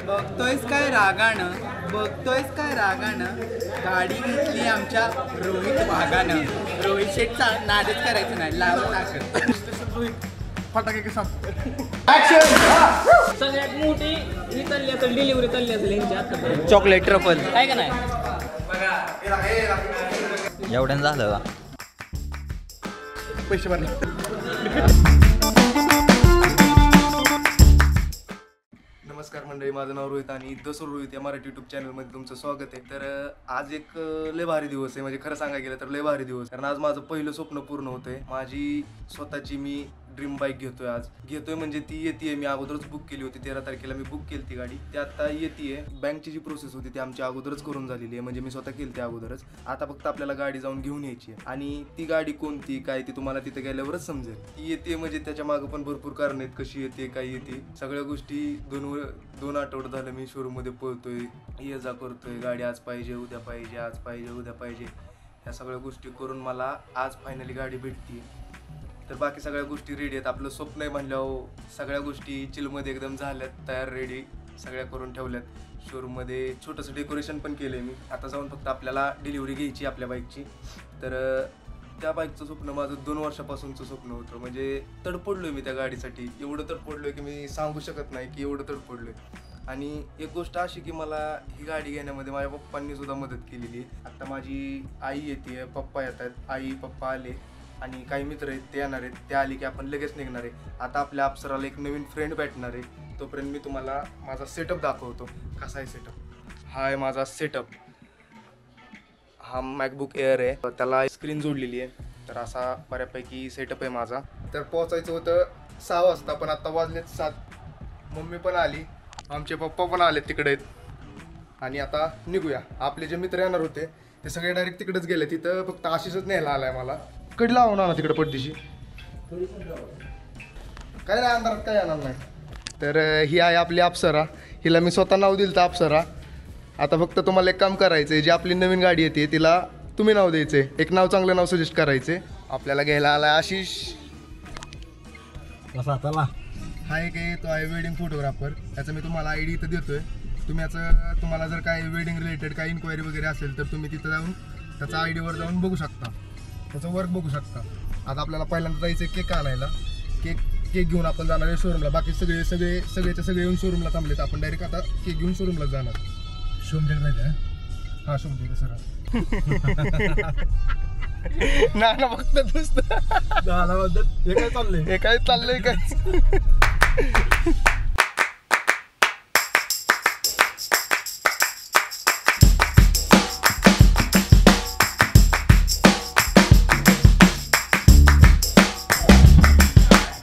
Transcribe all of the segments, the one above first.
बघतोयस काय रागानं, बघतोयस काय रागानं, गाडी घेतली आमच्या रोहित वाघानं. रोहित शेठचा नादच करायचं नाही, लावून टाकत फटाके के साथ सगळ्यात मोठी ही चालली असेल, डिलिव्हरी चालली असेल यांची आता. चॉकलेट ट्रफल काय का नाही एवढ्यानं झालं का? पैसे भरले. नमस्कार मंडळी, माझं नाव रोहित आणि दसर रोहित या मराठी यूट्यूब चॅनलमध्ये तुमचं स्वागत आहे. तर आज एक लय भारी दिवस आहे, म्हणजे खरं सांगायला गेलं तर लय भारी दिवस. कारण आज माझं पहिलं स्वप्न पूर्ण होतंय. माझी स्वतःची मी ड्रीम बाईक घेतोय म्हणजे ती येते. मी अगोदरच बुक केली होती, 13 तारखेला मी बुक केली ती गाडी. ती आता येते. बँकची जी प्रोसेस होती ती आमच्या अगोदरच करून झालेली आहे, म्हणजे मी स्वतः केली ती अगोदरच. आता फक्त आपल्याला गाडी जाऊन घेऊन यायची आहे आणि ती गाडी कोणती काय ती तुम्हाला तिथे गेल्यावरच समजेल. ती येते म्हणजे त्याच्या मागं पण भरपूर कारण आहेत, कशी येते काय येते सगळ्या गोष्टी. दोन आठवडे झालं मी शोरूम मध्ये पळतोय, ये जा करतोय, गाडी आज पाहिजे उद्या पाहिजे, आज पाहिजे उद्या पाहिजे. ह्या सगळ्या गोष्टी करून मला आज फायनली गाडी भेटते. तर बाकी सगळ्या गोष्टी रेडी आहेत. आपलं स्वप्न आहे म्हणल्यावर सगळ्या गोष्टी चिलमध्ये एकदम झाल्यात, तयार रेडी सगळ्या करून ठेवल्यात. शोरूममध्ये छोटंसं डेकोरेशन पण केलं आहे मी. आता जाऊन फक्त आपल्याला डिलिव्हरी घ्यायची आपल्या बाईकची. तर त्या बाईकचं स्वप्न माझं 2 वर्षापासूनचं स्वप्न होतं. म्हणजे तडपडलोय मी त्या गाडीसाठी, एवढं तडपडलोय की मी सांगू शकत नाही की एवढं तडपडलोय. आणि एक गोष्ट अशी की मला ही गाडी घेण्यामध्ये माझ्या पप्पांनी सुद्धा मदत केलेली आहे. आता माझी आई येते, पप्पा येतात, आई पप्पा आले आणि काही मित्र आहेत ते येणार आहेत. ते आले की आपण लगेच निघणार आहे. आता आपल्या अप्सराला एक नवीन फ्रेंड भेटणार आहे. तोपर्यंत मी तुम्हाला माझा सेटअप दाखवतो. कसा आहे सेटअप? हा आहे माझा सेटअप. हा मॅकबुक एअर आहे, त्याला स्क्रीन जोडलेली आहे. तर असा बऱ्यापैकी सेटअप आहे माझा. तर पोहोचायचं होतं 6 वाजता, पण आता वाजलेत 7. मम्मी पण आली, आमचे पप्पा पण आले तिकडे आहेत. आणि आता निघूया. आपले जे मित्र येणार होते ते सगळे डायरेक्ट तिकडेच गेले. तिथं फक्त आशिषच न्यायला आलाय मला. कधी लावणार ना तिकडे पडदिशी काय नाही, अंधारात काय येणार नाही. तर ही आहे आपली अप्सरा. हिला मी स्वतः नाव दिलं तर अप्सरा. आता फक्त तुम्हाला एक काम करायचं आहे, जी आपली नवीन गाडी येते तिला तुम्ही नाव द्यायचं आहे. एक नाव, चांगलं नाव सजेस्ट करायचे. आपल्याला घ्यायला आलाय आशिष. हा एक आहे, तो आहे वेडिंग फोटोग्राफर. त्याचा मी तुम्हाला ID इथं देतोय. तुम्हाला जर काय वेडिंग रिलेटेड काही इन्क्वायरी वगैरे असेल तर तुम्ही तिथं जाऊन त्याचा ID वर जाऊन बघू शकता, त्याचं वर्क बघू शकता. आता आपल्याला पहिल्यांदा जायचं केक आणायला. केक घेऊन आपण जाणार आहे शोरूमला. बाकी सगळे येऊन शोरूमला थांबलेत. आपण डायरेक्ट आता केक घेऊन शोरूमला जाणार. शोमदेल पाहिजे. हा शोमदेल सर. ना फक्त नुसतं हे काय चाललंय काय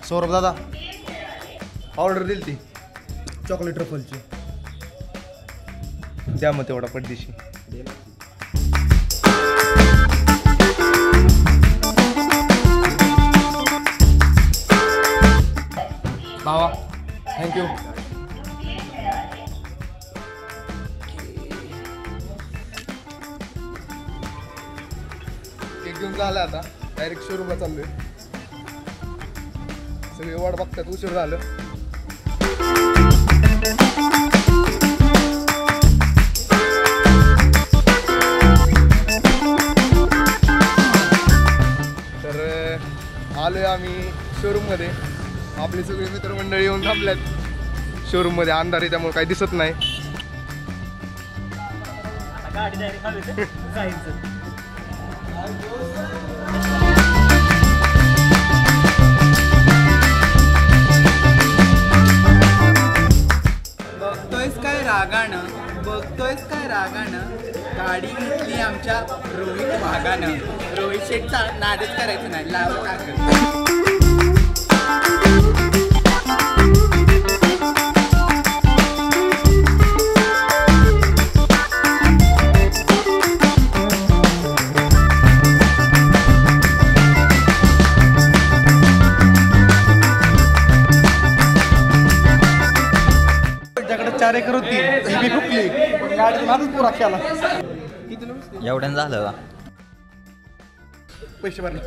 सौरभ दादा ऑर्डर दिली ती चॉकलेट ट्रफलची. द्या मग तेवढा पडदिशी. भावा थँक्यू. केक घेऊन झाला आता डायरेक्ट शोरूमला चाललोय. सगळे वाट बघतात, उशीर झालं. तर आलोय आम्ही शोरूममध्ये. आपले सगळे मित्रमंडळी येऊन थांबल्यात शोरूममध्ये. अंधार आहे त्यामुळे काही दिसत नाही. गाडी डायरेक्ट जायचं. बघतोयस काय रागानं, गाडी घेतली आमच्या रोहित वाघानं. रोहित शेठचा नादच करायचं नाही, लावून टाकत. त्याच्याकडे 4 एकर होती, मी फुकली. गाडी माझंच पुरा केला. एवढ्यानं झालं का? पैसे भरले.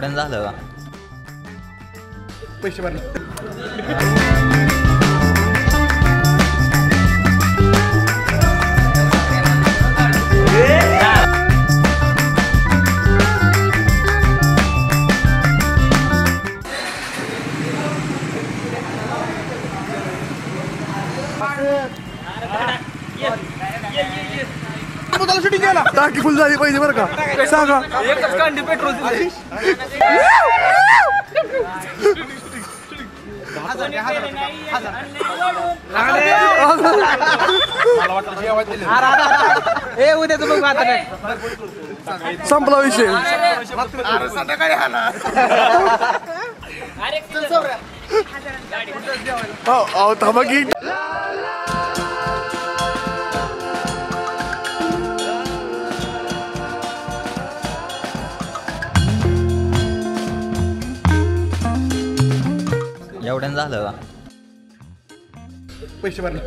एवढ्यानं झालं का? पैसे भरले. शूटिंग केला टाकी फुल झाली पाहिजे बरं का सांगा. एकच कांडी पेट्रोल उद्याच बघू आता काय संपला विषय. हो थांबा की एवढ्यानं झालं का? पैसे भरले.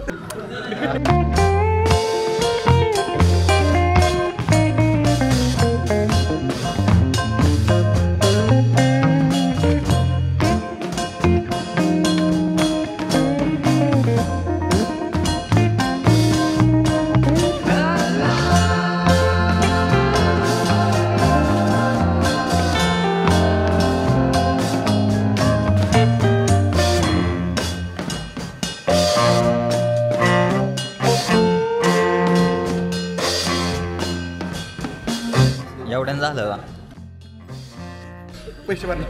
एवढ्यानं झालं का? पैसे भरले.